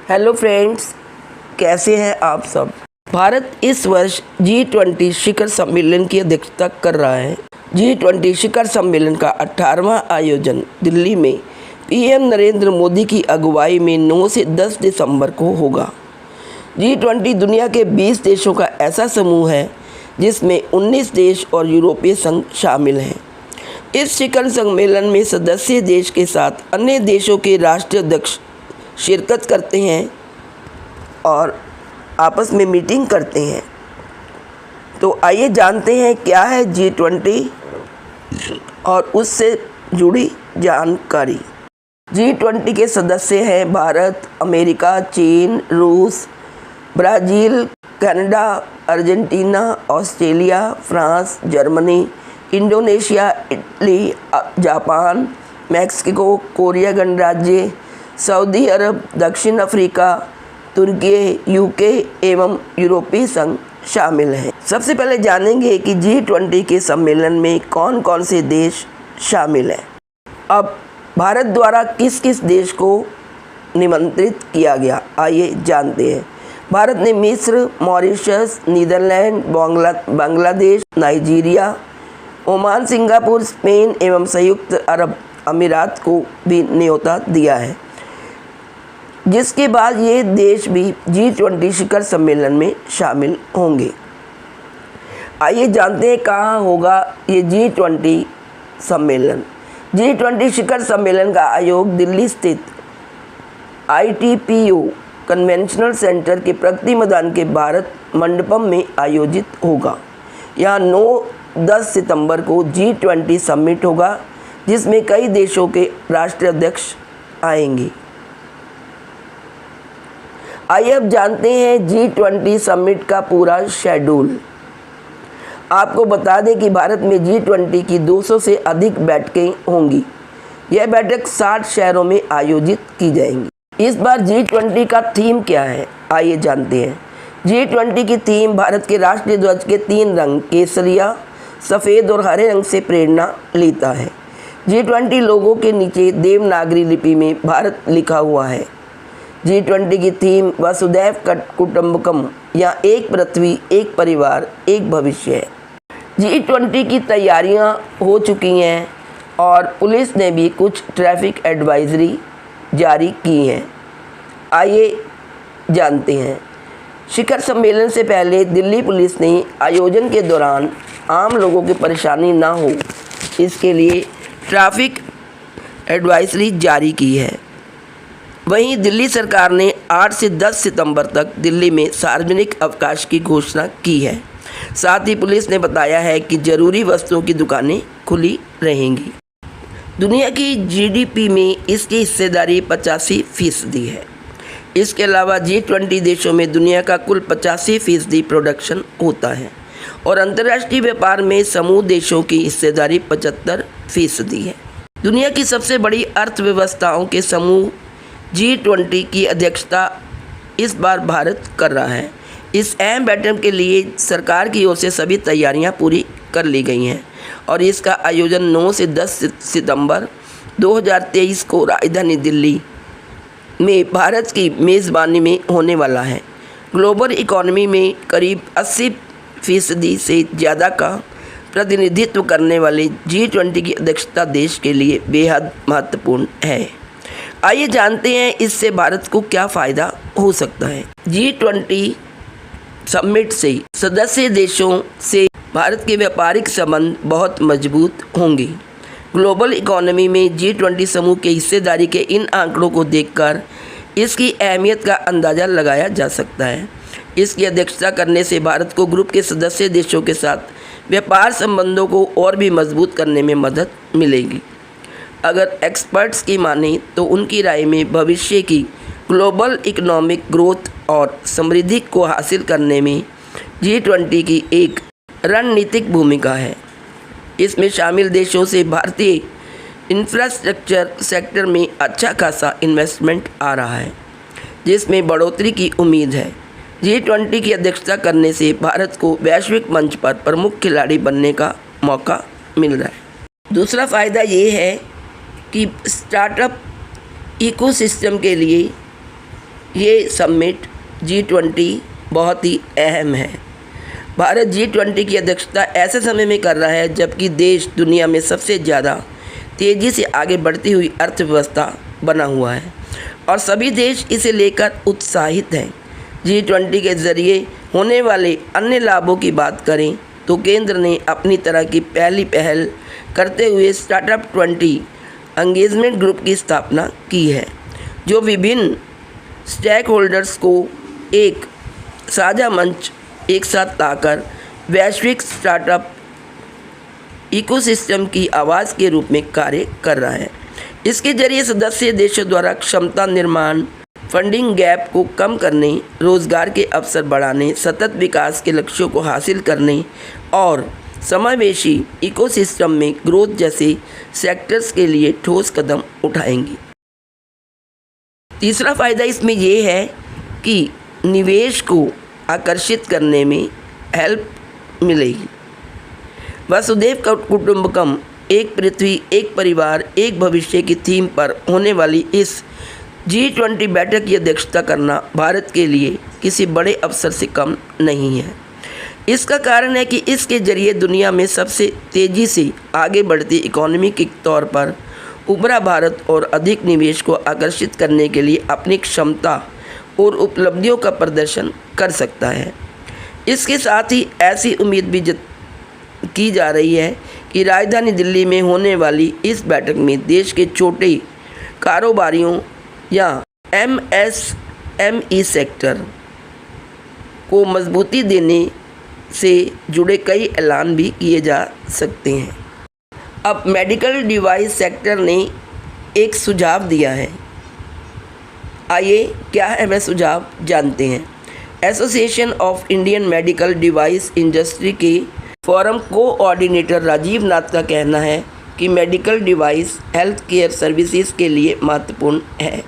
Hello friends, कैसे हैं आप सब। भारत इस वर्ष G20 शिखर सम्मेलन की अध्यक्षता कर रहा है। G20 शिखर सम्मेलन का 18वां आयोजन दिल्ली में पीएम नरेंद्र मोदी की अगुवाई में 9 से 10 दिसंबर को होगा। G20 दुनिया के 20 देशों का ऐसा समूह है जिसमें 19 देश और यूरोपीय संघ शामिल हैं। इस शिखर सम्मेलन में सदस्य देश के साथ अन्य देशों के राष्ट्राध्यक्ष शिरकत करते हैं और आपस में मीटिंग करते हैं। तो आइए जानते हैं क्या है G20 और उससे जुड़ी जानकारी। G20 के सदस्य हैं भारत, अमेरिका, चीन, रूस, Brazil, Canada, Argentina, Australia, France, Germany, Indonesia, Italy, Japan, Mexico, Korea गणराज्य, सऊदी अरब, दक्षिण अफ्रीका, तुर्की, यूके एवं यूरोपीय संघ शामिल हैं। सबसे पहले जानेंगे कि G20 के सम्मेलन में कौन कौन से देश शामिल हैं। अब भारत द्वारा किस किस देश को निमंत्रित किया गया, आइए जानते हैं। भारत ने मिस्र, Mauritius, Netherland, Bangladesh, Nigeria, Oman, Singapore, Spain एवं संयुक्त अरब अमीरात को भी न्योता दिया है, जिसके बाद ये देश भी G20 शिखर सम्मेलन में शामिल होंगे। आइए जानते हैं कहाँ होगा ये G20 सम्मेलन। G20 शिखर सम्मेलन का आयोजन दिल्ली स्थित ITPO कन्वेंशनल सेंटर के प्रगति मैदान के भारत मंडपम में आयोजित होगा। यहाँ 9-10 सितंबर को G20 समिट होगा, जिसमें कई देशों के राष्ट्राध्यक्ष आएंगे। आइए अब जानते हैं G20 समिट का पूरा शेड्यूल। आपको बता दें कि भारत में G20 की 200 से अधिक बैठकें होंगी। यह बैठक 60 शहरों में आयोजित की जाएंगी। इस बार G20 का थीम क्या है, आइए जानते हैं। G20 की थीम भारत के राष्ट्रीय ध्वज के 3 रंग केसरिया, सफ़ेद और हरे रंग से प्रेरणा लेता है। G20 लोगों के नीचे देवनागरी लिपि में भारत लिखा हुआ है। G20 की थीम वसुधैव कुटुंबकम या एक पृथ्वी, एक परिवार, एक भविष्य है। G20 की तैयारियां हो चुकी हैं और पुलिस ने भी कुछ ट्रैफिक एडवाइजरी जारी की हैं। आइए जानते हैं। शिखर सम्मेलन से पहले दिल्ली पुलिस ने आयोजन के दौरान आम लोगों की परेशानी ना हो, इसके लिए ट्रैफिक एडवाइजरी जारी की है। वहीं दिल्ली सरकार ने 8 से 10 सितंबर तक दिल्ली में सार्वजनिक अवकाश की घोषणा की है। साथ ही पुलिस ने बताया है कि ज़रूरी वस्तुओं की दुकानें खुली रहेंगी। दुनिया की GDP में इसकी हिस्सेदारी 85% है। इसके अलावा G20 देशों में दुनिया का कुल 85% प्रोडक्शन होता है और अंतर्राष्ट्रीय व्यापार में समूह देशों की हिस्सेदारी 75% है। दुनिया की सबसे बड़ी अर्थव्यवस्थाओं के समूह G20 की अध्यक्षता इस बार भारत कर रहा है। इस अहम बैठक के लिए सरकार की ओर से सभी तैयारियां पूरी कर ली गई हैं और इसका आयोजन 9 से 10 सितंबर 2023 को राजधानी दिल्ली में भारत की मेज़बानी में होने वाला है। ग्लोबल इकॉनमी में करीब 80% से ज़्यादा का प्रतिनिधित्व करने वाले G20 की अध्यक्षता देश के लिए बेहद महत्वपूर्ण है। आइए जानते हैं इससे भारत को क्या फ़ायदा हो सकता है। G20 समिट से सदस्य देशों से भारत के व्यापारिक संबंध बहुत मजबूत होंगे। ग्लोबल इकोनॉमी में G20 समूह के हिस्सेदारी के इन आंकड़ों को देखकर इसकी अहमियत का अंदाज़ा लगाया जा सकता है। इसकी अध्यक्षता करने से भारत को ग्रुप के सदस्य देशों के साथ व्यापार संबंधों को और भी मजबूत करने में मदद मिलेगी। अगर एक्सपर्ट्स की माने तो उनकी राय में भविष्य की ग्लोबल इकोनॉमिक ग्रोथ और समृद्धि को हासिल करने में G20 की एक रणनीतिक भूमिका है। इसमें शामिल देशों से भारतीय इंफ्रास्ट्रक्चर सेक्टर में अच्छा खासा इन्वेस्टमेंट आ रहा है, जिसमें बढ़ोतरी की उम्मीद है। G20 की अध्यक्षता करने से भारत को वैश्विक मंच पर प्रमुख खिलाड़ी बनने का मौका मिल रहा है। दूसरा फ़ायदा ये है कि स्टार्टअप इकोसिस्टम के लिए ये समिट G20 बहुत ही अहम है। भारत G20 की अध्यक्षता ऐसे समय में कर रहा है जबकि देश दुनिया में सबसे ज़्यादा तेज़ी से आगे बढ़ती हुई अर्थव्यवस्था बना हुआ है और सभी देश इसे लेकर उत्साहित हैं। G20 के ज़रिए होने वाले अन्य लाभों की बात करें तो केंद्र ने अपनी तरह की पहली पहल करते हुए स्टार्टअप 20 एंगेजमेंट ग्रुप की स्थापना की है, जो विभिन्न स्टेक होल्डर्स को एक साझा मंच एक साथ लाकर वैश्विक स्टार्टअप इकोसिस्टम की आवाज़ के रूप में कार्य कर रहा है। इसके जरिए सदस्य देशों द्वारा क्षमता निर्माण, फंडिंग गैप को कम करने, रोजगार के अवसर बढ़ाने, सतत विकास के लक्ष्यों को हासिल करने और समावेशी इकोसिस्टम में ग्रोथ जैसे सेक्टर्स के लिए ठोस कदम उठाएंगी। तीसरा फ़ायदा इसमें ये है कि निवेश को आकर्षित करने में हेल्प मिलेगी। वसुधैव कुटुंबकम, एक पृथ्वी एक परिवार एक भविष्य की थीम पर होने वाली इस G20 बैठक की अध्यक्षता करना भारत के लिए किसी बड़े अवसर से कम नहीं है। इसका कारण है कि इसके जरिए दुनिया में सबसे तेज़ी से आगे बढ़ती इकोनॉमी के तौर पर उभरा भारत और अधिक निवेश को आकर्षित करने के लिए अपनी क्षमता और उपलब्धियों का प्रदर्शन कर सकता है। इसके साथ ही ऐसी उम्मीद भी की जा रही है कि राजधानी दिल्ली में होने वाली इस बैठक में देश के छोटे कारोबारियों या MSME सेक्टर को मजबूती देने से जुड़े कई ऐलान भी किए जा सकते हैं। अब मेडिकल डिवाइस सेक्टर ने एक सुझाव दिया है। आइए क्या है वह सुझाव जानते हैं। Association of Indian medical device industry के फोरम कोऑर्डिनेटर राजीव नाथ का कहना है कि medical device health care services के लिए महत्वपूर्ण है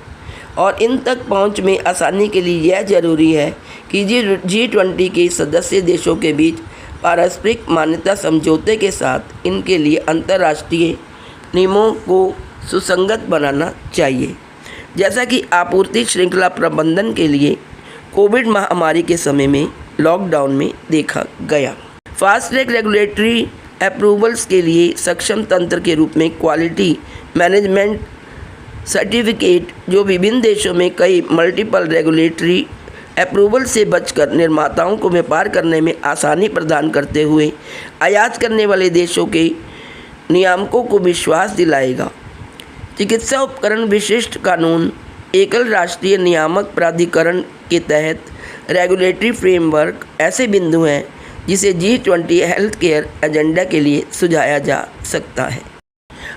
और इन तक पहुंच में आसानी के लिए यह ज़रूरी है कि G20 के सदस्य देशों के बीच पारस्परिक मान्यता समझौते के साथ इनके लिए अंतर्राष्ट्रीय नियमों को सुसंगत बनाना चाहिए, जैसा कि आपूर्ति श्रृंखला प्रबंधन के लिए कोविड महामारी के समय में लॉकडाउन में देखा गया। फास्ट ट्रैक रेगुलेटरी अप्रूवल्स के लिए सक्षम तंत्र के रूप में क्वालिटी मैनेजमेंट सर्टिफिकेट, जो विभिन्न देशों में कई मल्टीपल रेगुलेटरी अप्रूवल से बचकर निर्माताओं को व्यापार करने में आसानी प्रदान करते हुए आयात करने वाले देशों के नियामकों को विश्वास दिलाएगा। चिकित्सा उपकरण विशिष्ट कानून, एकल राष्ट्रीय नियामक प्राधिकरण के तहत रेगुलेटरी फ्रेमवर्क ऐसे बिंदु हैं जिसे G20 हेल्थ केयर एजेंडा के लिए सुझाया जा सकता है।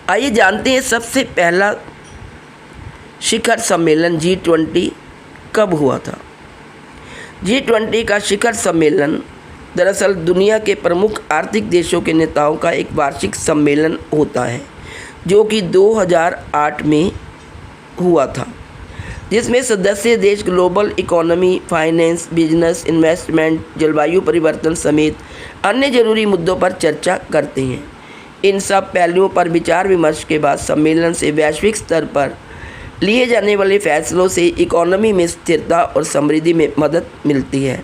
आइए जानते हैं सबसे पहला शिखर सम्मेलन G20 कब हुआ था। G20 का शिखर सम्मेलन दरअसल दुनिया के प्रमुख आर्थिक देशों के नेताओं का एक वार्षिक सम्मेलन होता है, जो कि 2008 में हुआ था, जिसमें सदस्य देश global economy, finance, business, investment, जलवायु परिवर्तन समेत अन्य जरूरी मुद्दों पर चर्चा करते हैं। इन सब पहलुओं पर विचार विमर्श के बाद सम्मेलन से वैश्विक स्तर पर लिए जाने वाले फैसलों से इकोनॉमी में स्थिरता और समृद्धि में मदद मिलती है।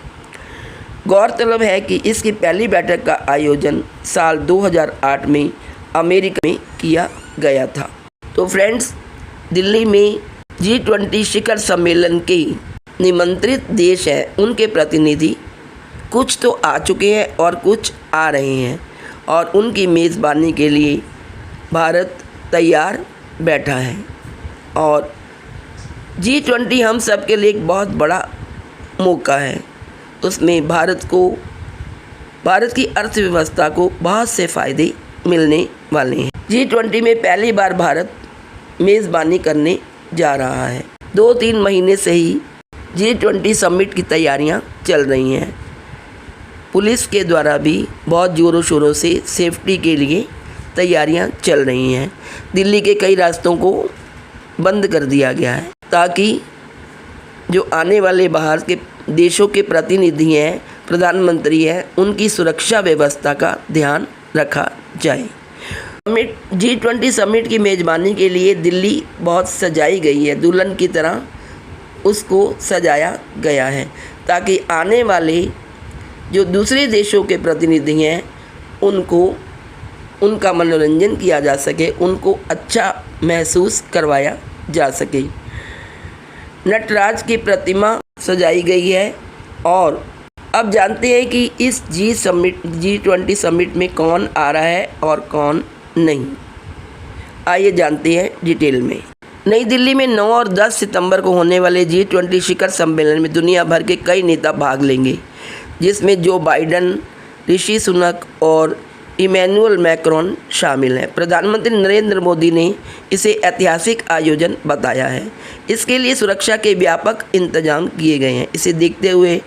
गौरतलब है कि इसकी पहली बैठक का आयोजन साल 2008 में अमेरिका में किया गया था। तो फ्रेंड्स, दिल्ली में G20 शिखर सम्मेलन के निमंत्रित देश हैं, उनके प्रतिनिधि कुछ तो आ चुके हैं और कुछ आ रहे हैं और उनकी मेज़बानी के लिए भारत तैयार बैठा है। और G20 हम सब के लिए एक बहुत बड़ा मौका है। उसमें भारत की अर्थव्यवस्था को बहुत से फ़ायदे मिलने वाले हैं। G20 में पहली बार भारत मेज़बानी करने जा रहा है। 2-3 महीने से ही G20 समिट की तैयारियां चल रही हैं। पुलिस के द्वारा भी बहुत ज़ोरों शोरों से सेफ्टी के लिए तैयारियां चल रही हैं। दिल्ली के कई रास्तों को बंद कर दिया गया है ताकि जो आने वाले बाहर के देशों के प्रतिनिधि हैं, प्रधानमंत्री हैं, उनकी सुरक्षा व्यवस्था का ध्यान रखा जाए। G20 समिट की मेज़बानी के लिए दिल्ली बहुत सजाई गई है। दुल्हन की तरह उसको सजाया गया है ताकि आने वाले जो दूसरे देशों के प्रतिनिधि हैं उनका मनोरंजन किया जा सके, उनको अच्छा महसूस करवाया जा सके। नटराज की प्रतिमा सजाई गई है। और अब जानते हैं कि इस G20 समिट में कौन आ रहा है और कौन नहीं। आइए जानते हैं डिटेल में। नई दिल्ली में 9 और 10 सितंबर को होने वाले G20 शिखर सम्मेलन में दुनिया भर के कई नेता भाग लेंगे, जिसमें जो बाइडन, ऋषि सुनक और इमैनुअल मैक्रोन शामिल हैं। प्रधानमंत्री नरेंद्र मोदी ने इसे ऐतिहासिक आयोजन बताया है। इसके लिए सुरक्षा के व्यापक इंतजाम किए गए हैं। इसे देखते हुए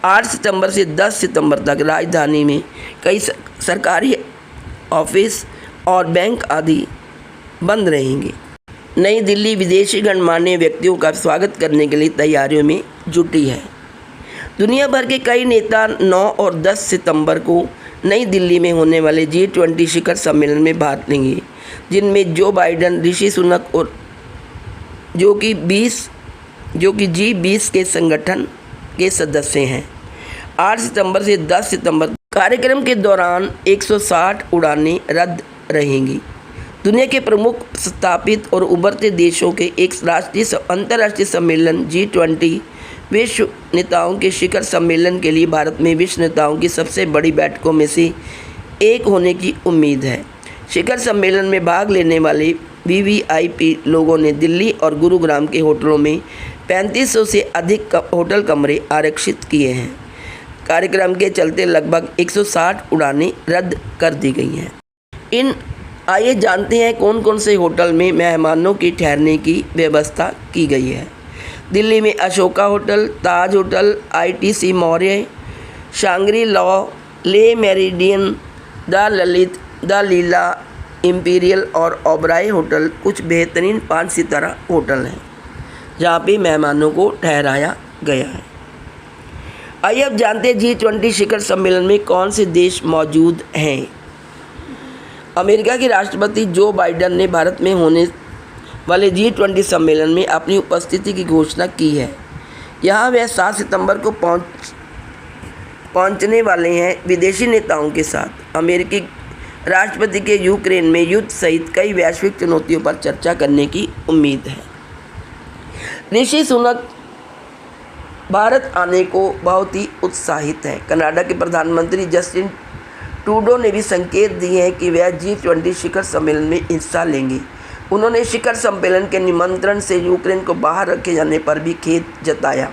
8 सितंबर से 10 सितंबर तक राजधानी में कई सरकारी ऑफिस और बैंक आदि बंद रहेंगे। नई दिल्ली विदेशी गणमान्य व्यक्तियों का स्वागत करने के लिए तैयारियों में जुटी है। दुनिया भर के कई नेता 9 और 10 सितंबर को नई दिल्ली में होने वाले G20 शिखर सम्मेलन में भाग लेंगे, जिनमें जो बाइडन, ऋषि सुनक और जो कि G20 के संगठन के सदस्य हैं। 8 सितंबर से 10 सितंबर कार्यक्रम के दौरान 160 उड़ानें रद्द रहेंगी। दुनिया के प्रमुख स्थापित और उभरते देशों के एक अंतर्राष्ट्रीय सम्मेलन G20 विश्व नेताओं के शिखर सम्मेलन के लिए भारत में विश्व नेताओं की सबसे बड़ी बैठकों में से एक होने की उम्मीद है। शिखर सम्मेलन में भाग लेने वाले VVIP लोगों ने दिल्ली और गुरुग्राम के होटलों में 3500 से अधिक होटल कमरे आरक्षित किए हैं। कार्यक्रम के चलते लगभग 160 उड़ानें रद्द कर दी गई हैं। आइए जानते हैं कौन कौन से होटल में मेहमानों की ठहरने की व्यवस्था की गई है। दिल्ली में Ashoka hotel, Taj hotel, ITC Maurya, Shangri La, Le Meridien, the Lalit, the Leela, Imperial और ओबराय होटल कुछ बेहतरीन 5 सितारा होटल हैं जहाँ पे मेहमानों को ठहराया गया है। आइए अब जानते हैं G20 शिखर सम्मेलन में कौन से देश मौजूद हैं। अमेरिका के राष्ट्रपति जो बाइडन ने भारत में होने वाले G20 सम्मेलन में अपनी उपस्थिति की घोषणा की है। यहाँ वह 7 सितंबर को पहुँचने वाले हैं। विदेशी नेताओं के साथ अमेरिकी राष्ट्रपति के यूक्रेन में युद्ध सहित कई वैश्विक चुनौतियों पर चर्चा करने की उम्मीद है। ऋषि सुनक भारत आने को बहुत ही उत्साहित हैं। कनाडा के प्रधानमंत्री जस्टिन ट्रूडो ने भी संकेत दिए हैं कि वह G20 शिखर सम्मेलन में हिस्सा लेंगे। उन्होंने शिखर सम्मेलन के निमंत्रण से यूक्रेन को बाहर रखे जाने पर भी खेद जताया।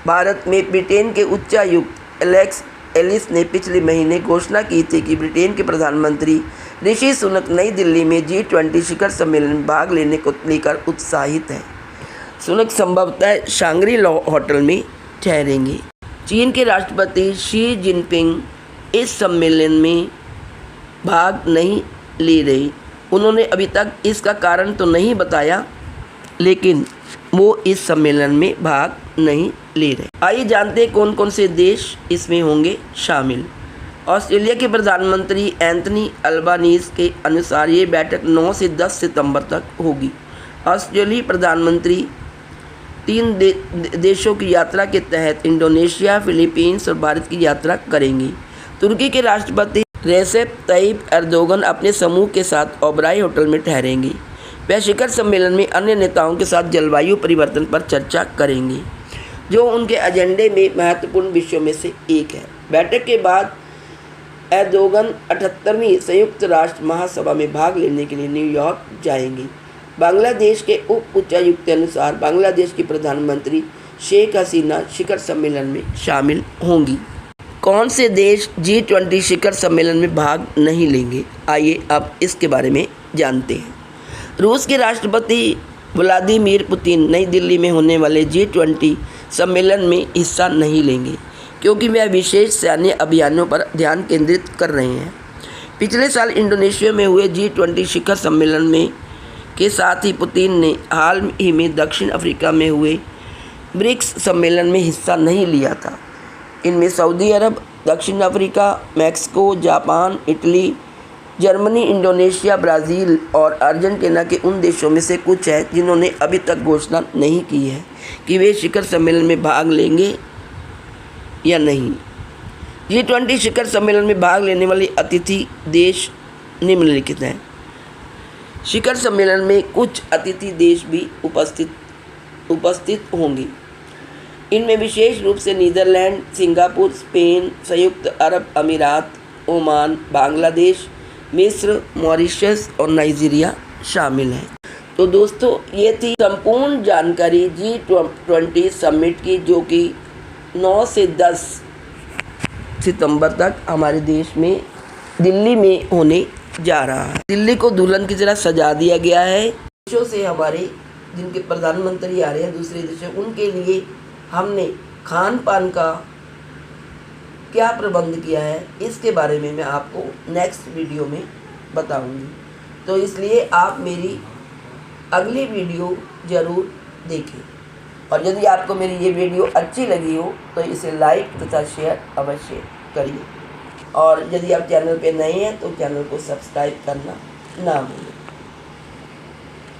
भारत में ब्रिटेन के उच्चायुक्त एलेक्स एलिस ने पिछले महीने घोषणा की थी कि ब्रिटेन के प्रधानमंत्री ऋषि सुनक नई दिल्ली में G20 शिखर सम्मेलन में भाग लेने को लेकर उत्साहित हैं। सुनक संभवतः शांग्री लॉ होटल में ठहरेंगे। चीन के राष्ट्रपति शी जिनपिंग इस सम्मेलन में भाग नहीं ले रही। उन्होंने अभी तक इसका कारण तो नहीं बताया, लेकिन वो इस सम्मेलन में भाग नहीं ले रहे। आइए जानते हैं कौन कौन से देश इसमें होंगे शामिल। ऑस्ट्रेलिया के प्रधानमंत्री एंथनी अल्बानीज के अनुसार ये बैठक 9 से 10 सितंबर तक होगी। ऑस्ट्रेलियाई प्रधानमंत्री 3 देशों की यात्रा के तहत इंडोनेशिया, फिलीपींस और भारत की यात्रा करेंगी। तुर्की के राष्ट्रपति रेसेप तय्यिप एर्दोगन अपने समूह के साथ ओबराय होटल में ठहरेंगी। वह शिखर सम्मेलन में अन्य नेताओं के साथ जलवायु परिवर्तन पर चर्चा करेंगी, जो उनके एजेंडे में महत्वपूर्ण विषयों में से एक है। बैठक के बाद एर्दोगन 78वीं संयुक्त राष्ट्र महासभा में भाग लेने के लिए न्यूयॉर्क जाएंगी। बांग्लादेश के उप उच्चायुक्त के अनुसार बांग्लादेश की प्रधानमंत्री शेख हसीना शिखर सम्मेलन में शामिल होंगी। कौन से देश G20 शिखर सम्मेलन में भाग नहीं लेंगे, आइए अब इसके बारे में जानते हैं। रूस के राष्ट्रपति व्लादिमीर पुतिन नई दिल्ली में होने वाले G20 सम्मेलन में हिस्सा नहीं लेंगे, क्योंकि वह विशेष सैन्य अभियानों पर ध्यान केंद्रित कर रहे हैं। पिछले साल इंडोनेशिया में हुए G20 शिखर सम्मेलन में के साथ ही पुतिन ने हाल ही में दक्षिण अफ्रीका में हुए ब्रिक्स सम्मेलन में हिस्सा नहीं लिया था। इनमें सऊदी अरब, दक्षिण Africa, Mexico, Japan, Italy, Germany, Indonesia, Brazil और अर्जेंटीना के उन देशों में से कुछ हैं जिन्होंने अभी तक घोषणा नहीं की है कि वे शिखर सम्मेलन में भाग लेंगे या नहीं। G20 शिखर सम्मेलन में भाग लेने वाले अतिथि देश निम्नलिखित हैं। शिखर सम्मेलन में कुछ अतिथि देश भी उपस्थित होंगे। इनमें विशेष रूप से नीदरलैंड, सिंगापुर, स्पेन, संयुक्त अरब अमीरात, ओमान, बांग्लादेश, मिस्र, मॉरिशस और नाइजीरिया शामिल हैं। तो दोस्तों, ये थी संपूर्ण जानकारी G20 समिट की, जो कि 9 से 10 सितंबर तक हमारे देश में दिल्ली में होने जा रहा है। दिल्ली को दुल्हन की तरह सजा दिया गया है। देशों से हमारे जिनके प्रधानमंत्री आ रहे हैं दूसरे देशों, उनके लिए हमने खान पान का क्या प्रबंध किया है, इसके बारे में मैं आपको नेक्स्ट वीडियो में बताऊंगी। तो इसलिए आप मेरी अगली वीडियो ज़रूर देखें, और यदि आपको मेरी ये वीडियो अच्छी लगी हो तो इसे लाइक तथा शेयर अवश्य करिए, और यदि आप चैनल पे नए हैं तो चैनल को सब्सक्राइब करना ना भूलें।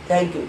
Thank you.